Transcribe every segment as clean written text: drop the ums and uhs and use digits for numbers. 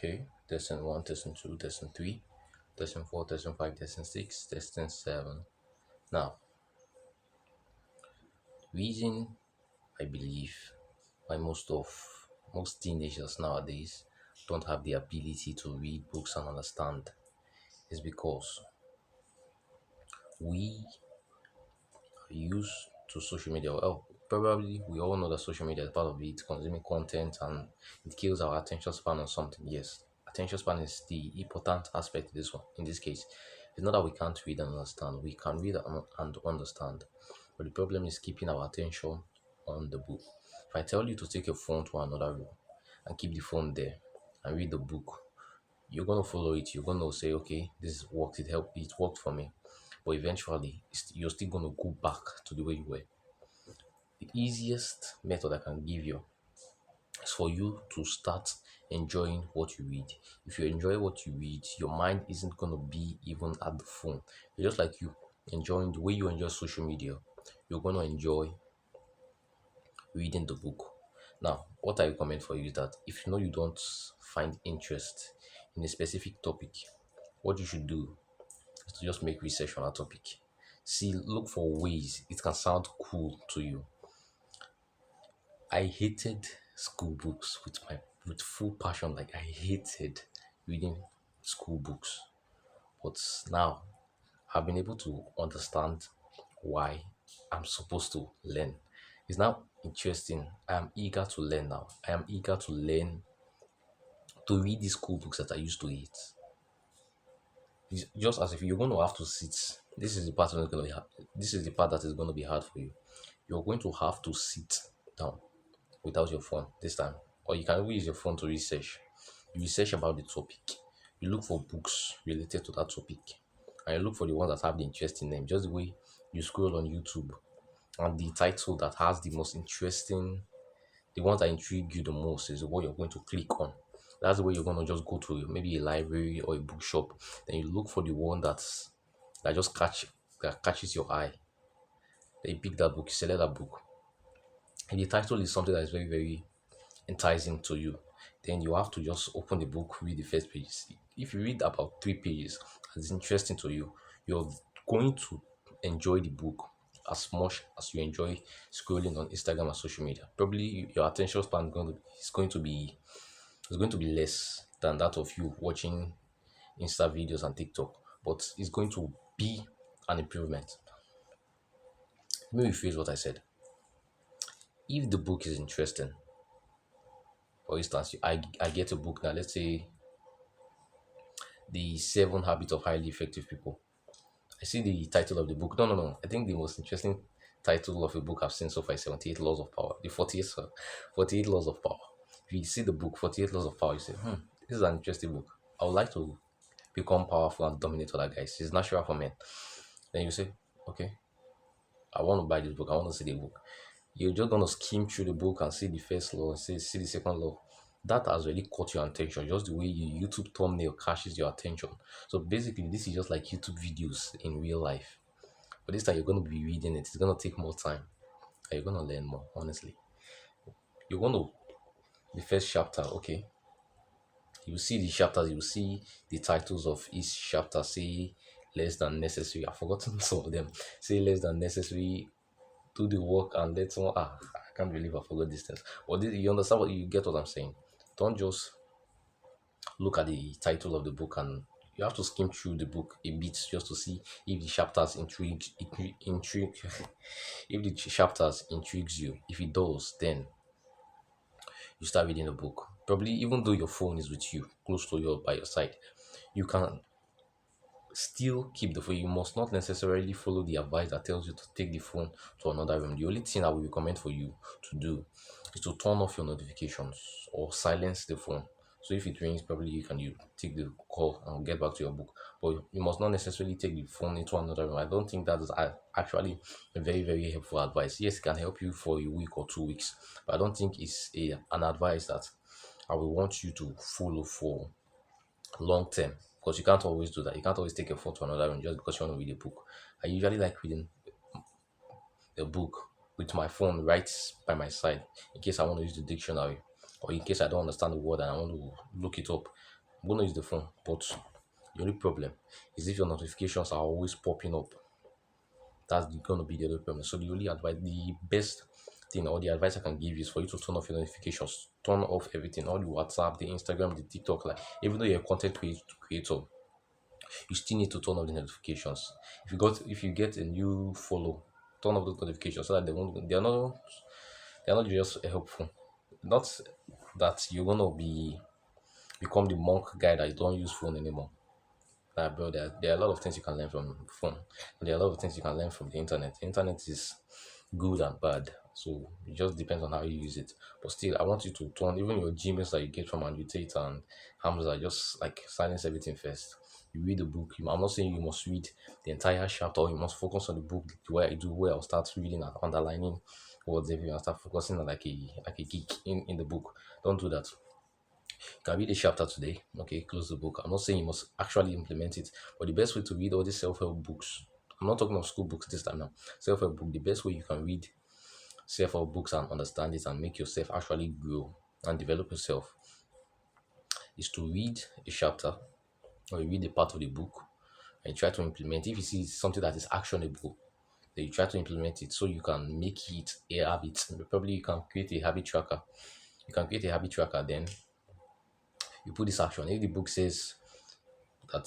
Okay, testing one, testing two, testing three, testing four, testing five, testing six, testing seven. Now, reason I believe why most teenagers nowadays don't have the ability to read books and understand is because we are used to social media. Well, probably we all know that social media is part of it, consuming content, and it kills our attention span on something. Yes, attention span is the important aspect of this one. In this case, it's not that we can't read and understand. We can read and understand, but the problem is keeping our attention on the book. If I tell you to take your phone to another room and keep the phone there and read the book, you're gonna follow it. You're gonna say, okay, this worked. It helped. It worked for me. But eventually, you're still gonna go back to the way you were. The easiest method I can give you is for you to start enjoying what you read. If you enjoy what you read, your mind isn't gonna be even at the phone. It's just like you enjoying the way you enjoy social media. You're gonna enjoy reading the book. Now, what I recommend for you is that if you know you don't find interest in a specific topic, what you should do is to just make research on that topic. See, look for ways it can sound cool to you. I hated school books with full passion. Like I hated reading school books, but now I've been able to understand why I'm supposed to learn. It's now interesting. I am eager to learn now. I am eager to learn to read these school books that I used to hate. It's just as if you're going to have to sit. This is the part that's going to be hard. This is the part that is going to be hard for you. You're going to have to sit down without your phone this time, or you can even use your phone to research. You research about the topic. You look for books related to that topic, and you look for the ones that have the interesting name. Just the way you scroll on YouTube, and the title that has the most interesting, the ones that intrigue you the most is what you're going to click on. That's the way you're going to just go to maybe a library or a bookshop. Then you look for the one that just that catches your eye. Then you pick that book, you select that book. If the title is something that is very, very enticing to you, then you have to just open the book, read the first pages. If you read about 3 pages and it's interesting to you, you're going to enjoy the book as much as you enjoy scrolling on Instagram and social media. Probably your attention span is going to be less than that of you watching Insta videos and TikTok, but it's going to be an improvement. Let me rephrase what I said. If the book is interesting, for instance, I get a book now, let's say The Seven Habits of Highly Effective People. I see the title of the book. No, no, no. I think the most interesting title of a book I've seen so far is 78 Laws of Power. The 48 Laws of Power. If you see the book, 48 Laws of Power, you say, this is an interesting book. I would like to become powerful and dominate other guys. It's natural for men. Then you say, okay, I want to buy this book. I want to see the book. You're just gonna skim through the book and see the first law, see the second law. That has really caught your attention. Just the way your YouTube thumbnail catches your attention. So basically, this is just like YouTube videos in real life. But this time you're gonna be reading it. It's gonna take more time, and you're gonna learn more. Honestly, you're gonna the first chapter. Okay, you see the chapters. You see the titles of each chapter. Say less than necessary. I've forgotten some of them. Say less than necessary, do the work and let someone I can't believe I forgot this things. But you understand what you get what I'm saying. Don't just look at the title of the book, and you have to skim through the book a bit just to see if the chapters intrigue if the chapters intrigues you. If it does, then you start reading the book. Probably even though your phone is with you, close to you or by your side, you can still keep the phone. You must not necessarily follow the advice that tells you to take the phone to another room. The only thing I will recommend for you to do is to turn off your notifications or silence the phone. So if it rings, probably you take the call and get back to your book. But you must not necessarily take the phone into another room. I don't think that is actually a very, very helpful advice. Yes, it can help you for a week or 2 weeks, but I don't think it's an advice that I will want you to follow for long term, because you can't always do that. You can't always take a phone to another room just because you want to read a book. I usually like reading the book with my phone right by my side in case I want to use the dictionary. or in case I don't understand the word and I want to look it up, I'm going to use the phone. But the only problem is if your notifications are always popping up, that's going to be the other problem. So the only advice, the best thing or the advice I can give you is for you to turn off your notifications, turn off everything, all the WhatsApp, the Instagram, the TikTok. Like even though you're a content creator, you still need to turn off the notifications. If you get a new follow, turn off those notifications so that they're not just helpful. Not that you're gonna become the monk guy that you don't use phone anymore. Bro, there are a lot of things you can learn from phone. There are a lot of things you can learn from the internet. The internet is good and bad, so it just depends on how you use it. But still, I want you to turn even your Gmails that you get from Annotate and Hamza, just like silence everything first. You read the book. I'm not saying you must read the entire chapter, or you must focus on the book the way I do, where I'll start reading and underlining words everywhere and start focusing on like a geek in the book. Don't do that. Can read a chapter today. Okay, close the book. I'm not saying you must actually implement it, but the best way to read all these self-help books, I'm not talking of school books this time now. Self-help book, the best way you can read self-help books and understand it and make yourself actually grow and develop yourself is to read a chapter or you read a part of the book and try to implement. If you see something that is actionable, then you try to implement it so you can make it a habit. Probably you can create a habit tracker. You can create a habit tracker, then you put this action. If the book says that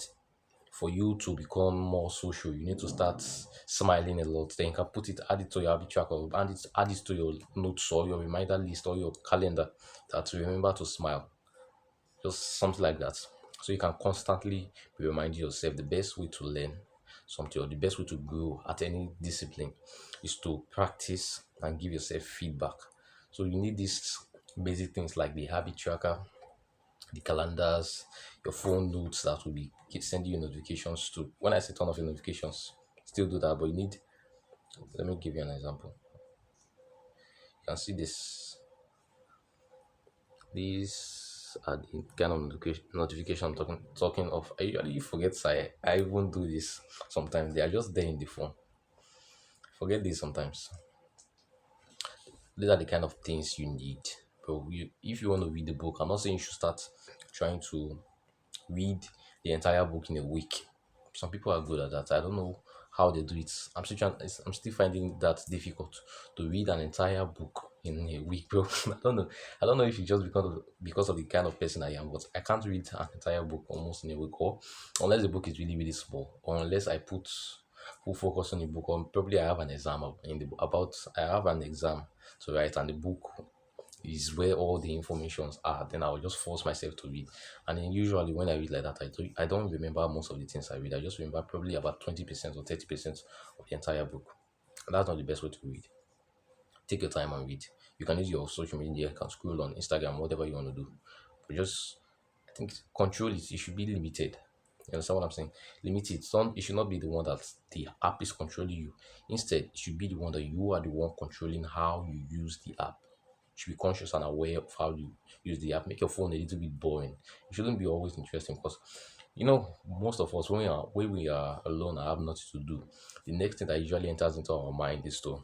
for you to become more social, you need to start smiling a lot. Then you can add it to your habit tracker, add it to your notes or your reminder list or your calendar that to remember to smile. Just something like that. So you can constantly be reminding yourself the best way to learn something or the best way to grow at any discipline is to practice and give yourself feedback. So you need these basic things like the habit tracker, the calendars, your phone notes that will be sending you notifications to. When I say turn off your notifications, still do that, but you need. Let me give you an example. You can see this. These are the kind of notification I'm talking of. I usually forget. I even do this sometimes. They are just there in the phone. Forget this sometimes. These are the kind of things you need. But if you want to read the book, I'm not saying you should start trying to read the entire book in a week. Some people are good at that. I don't know how they do it. I'm still finding that difficult to read an entire book in a week, bro. I don't know. I don't know if it's just because of the kind of person I am, but I can't read an entire book almost in a week, or unless the book is really really small, or unless I put full focus on the book, or probably I have an exam in the about I have an exam to write, and the book is where all the informations are. Then I'll just force myself to read. And then usually when I read like that, I don't remember most of the things I read. I just remember probably about 20% or 30% of the entire book. And that's not the best way to read. Take your time and read. You can use your social media, you can scroll on Instagram, whatever you want to do. But just I think control it. It should be limited. You understand what I'm saying? Limit it. It should not be the one that the app is controlling you. Instead, it should be the one that you are the one controlling how you use the app. You should be conscious and aware of how you use the app. Make your phone a little bit boring. It shouldn't be always interesting because most of us when we are alone and have nothing to do, the next thing that usually enters into our mind is to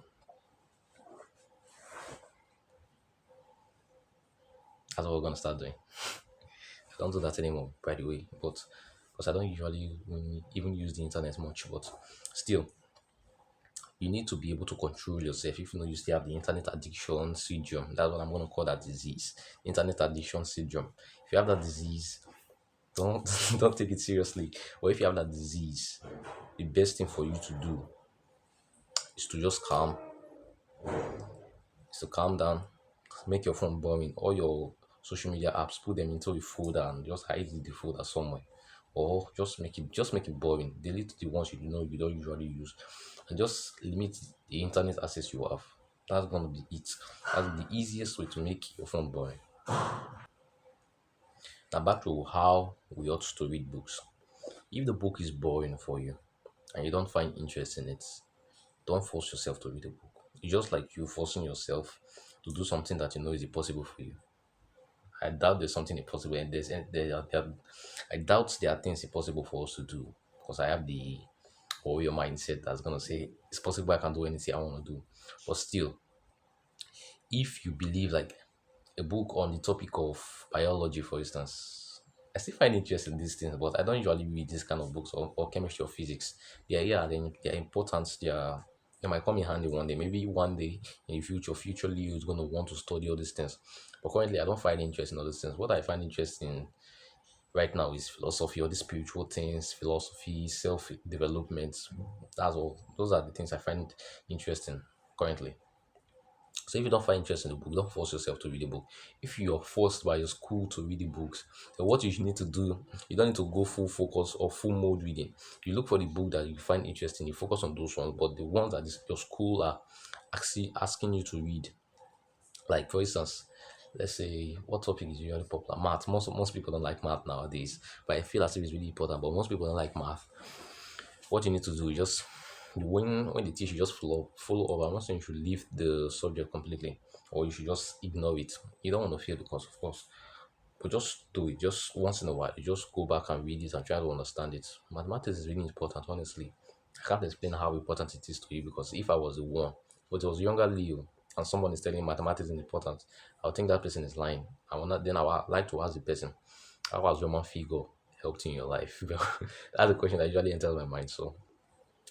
that's what we're gonna start doing. I don't do that anymore, by the way, but because I don't usually even use the internet much, but still, you need to be able to control yourself. If you know you still have the internet addiction syndrome, that's what I'm going to call that disease. Internet addiction syndrome. If you have that disease, don't don't take it seriously. Or if you have that disease, the best thing for you to do is to just calm down, make your phone boring. All your social media apps, put them into a folder and just hide the folder somewhere. Or just make it boring. Delete the ones you know you don't usually use, and just limit the internet access you have. That's gonna be it. That's the easiest way to make your phone boring. Now back to how we ought to read books. If the book is boring for you and you don't find interest in it, don't force yourself to read a book. It's just like you forcing yourself to do something that you know is impossible for you. I doubt there's something impossible, and I doubt there are things impossible for us to do because I have the warrior mindset that's gonna say it's possible. I can do anything I want to do, but still, if you believe like a book on the topic of biology, for instance, I still find interest in these things, but I don't usually read this kind of books, or chemistry or physics. Yeah, they're important. They might come in handy one day. Maybe one day in the futurely you're going to want to study all these things. But currently, I don't find interest in all these things. What I find interesting right now is philosophy, all the spiritual things, philosophy, self development. That's all. Those are the things I find interesting currently. So if you don't find interest in the book, don't force yourself to read the book. If you're forced by your school to read the books, then what you need to do, you don't need to go full focus or full mode reading. You look for the book that you find interesting, you focus on those ones, but the ones that your school are actually asking you to read. Like for instance, let's say what topic is usually popular? Math. Most people don't like math nowadays, but I feel as if it's really important. But most people don't like math. What you need to do is just when they teach you, just follow over. I'm not saying you should leave the subject completely or you should just ignore it. You don't want to fail because of course, but just do it. Just once in a while, you just go back and read it and try to understand it. Mathematics is really important, honestly. I can't explain how important it is to you because if I was the one, but it was younger Leo, and someone is telling me mathematics is important, I'll think that person is lying. I will not. Then I would like to ask the person, how has Roman figure helped in your life? That's a question that usually enters my mind. So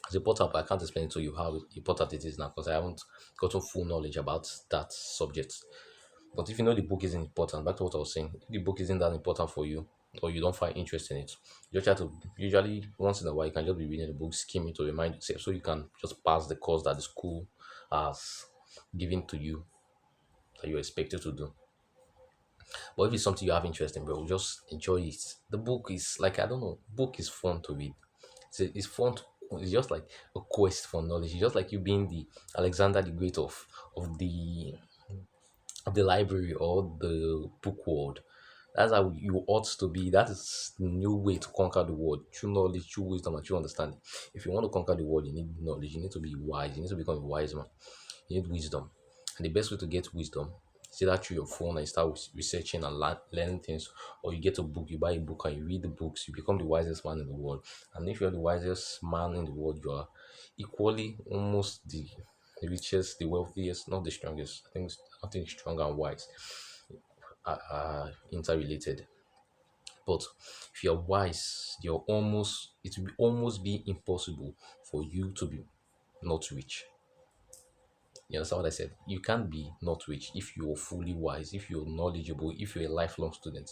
it's important, but I can't explain to you how important it is now because I haven't gotten full knowledge about that subject. But if you know the book isn't important, back to what I was saying, if the book isn't that important for you or you don't find interest in it, you just try to usually once in a while you can just be reading the book, skim it to remind yourself so you can just pass the course that the school has given to you that you're expected to do. But if it's something you have interest in, bro, just enjoy it. The book is like I don't know, book is fun to read. It's fun. It's just like a quest for knowledge. It's just like you being the Alexander the Great of the library or the book world. That's how you ought to be. That is the new way to conquer the world. True knowledge, true wisdom, and true understanding. If you want to conquer the world, you need knowledge. You need to be wise. You need to become a wise man. You need wisdom. And the best way to get wisdom is either through your phone and you start researching and learning things, or you get a book, you buy a book and you read the books, you become the wisest man in the world. And if you're the wisest man in the world, you are equally almost the richest, the wealthiest, not the strongest. I think strong and wise are interrelated. But if you're wise, it will almost be impossible for you to be not rich. You understand what I said? You can't be not rich if you're fully wise, if you're knowledgeable, if you're a lifelong student.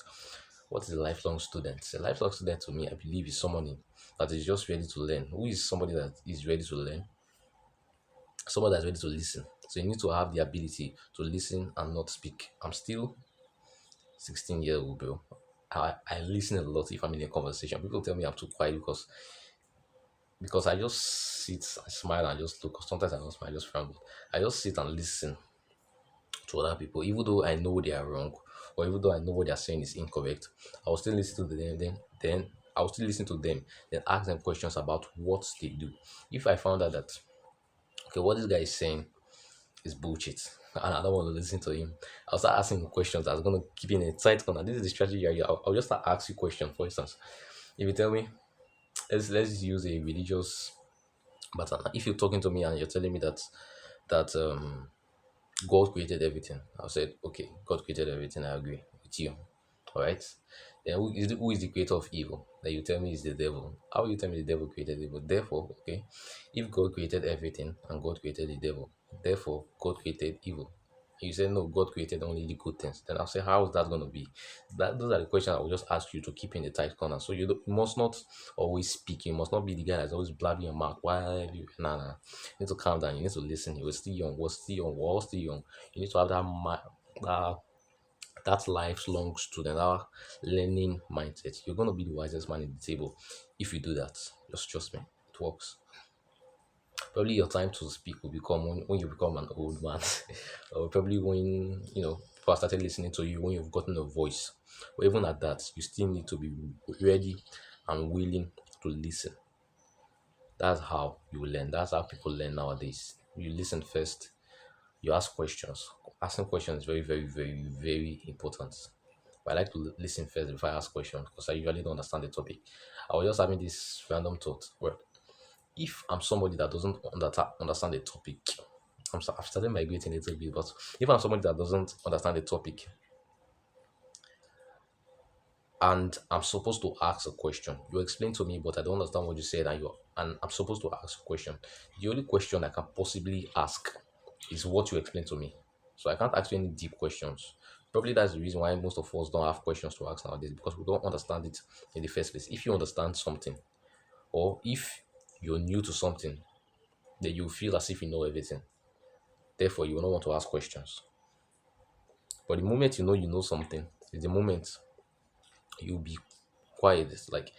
What is a lifelong student? A lifelong student to me, I believe, is someone that is just ready to learn. Who is somebody that is ready to learn? Someone that's ready to listen. So you need to have the ability to listen and not speak. I'm still 16 years old, bro. I listen a lot if I'm in a conversation. People tell me I'm too quiet because I just sit, I smile and just look. Sometimes I don't smile, I just frown. But I just sit and listen to other people, even though I know they are wrong, or even though I know what they are saying is incorrect. I will still listen to them. Then I will still listen to them. Then ask them questions about what they do. If I found out that okay, what this guy is saying is bullshit, and I don't want to listen to him, I'll start asking him questions that's gonna keep you in a tight corner. This is the strategy area. I'll just start asking you questions. For instance, if you tell me, let's use a religious pattern. If you're talking to me and you're telling me that God created everything. I said, okay, God created everything. I agree with you. All right. Then who is the creator of evil? That you tell me is the devil. How will you tell me the devil created evil? Therefore, okay, if God created everything and God created the devil, therefore God created evil. You say no, God created only the good things. Then I'll say, how is that going to be? Those are the questions I will just ask you to keep in the tight corner. So you must not always speak. You must not be the guy that's always blabbing your mouth. Why you? Nah. You need to calm down. You need to listen. You're still young. We're still young. We're all still young. You need to have that that lifelong student, that learning mindset. You're gonna be the wisest man in the table if you do that. Just trust me, it works. Probably your time to speak will become when you become an old man, or probably when people started listening to you when you've gotten a voice. But even at that, you still need to be ready and willing to listen. That's how you learn. That's how people learn nowadays. You listen first, you ask questions. Asking questions is very, very, very, very important. But I like to listen first before I ask questions because I usually don't understand the topic. I was just having this random thought. Well, if I'm somebody that doesn't understand the topic, I've started migrating a little bit, but if I'm somebody that doesn't understand the topic, and I'm supposed to ask a question. You explain to me, but I don't understand what you said, and I'm supposed to ask a question. The only question I can possibly ask is what you explain to me. So I can't ask you any deep questions. Probably that's the reason why most of us don't have questions to ask nowadays, because we don't understand it in the first place. If you understand something, or if you're new to something, then you feel as if you know everything. Therefore, you will not want to ask questions. But the moment you know something, is the moment you'll be quiet. It's like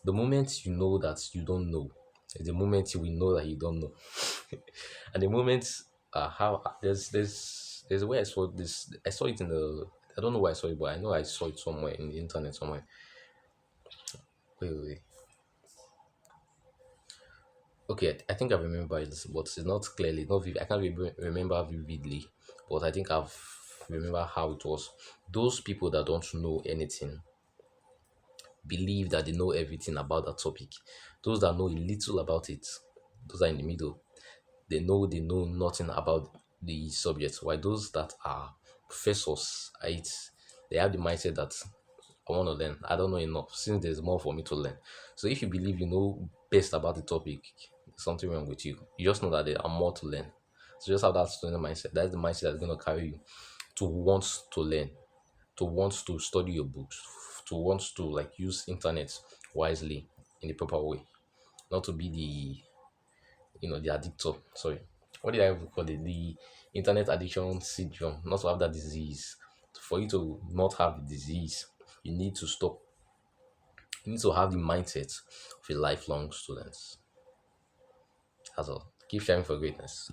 the moment you know that you don't know, is the moment you will know that you don't know. And the moment how there's a way I saw this. I saw it in the, I don't know where I saw it, but I know I saw it somewhere in the internet somewhere. Wait. Okay, I think I remember it, but it's not clearly, not vivid. I can't remember vividly, but I think I've remember how it was. Those people that don't know anything believe that they know everything about that topic. Those that know a little about it, those are in the middle. They know nothing about the subject. While those that are professors, they have the mindset that I want to learn. I don't know enough since there's more for me to learn. So if you believe you know best about the topic, there's something wrong with you. You just know that there are more to learn. So just have that student mindset. That's the mindset that's going to carry you to want to learn, to want to study your books, to want to like use internet wisely in the proper way, not to be the addictor. Sorry, what did I even call it? The internet addiction syndrome. Not to have that disease. For you to not have the disease, you need to stop. You need to have the mindset of a lifelong student. That's all. Keep sharing for greatness.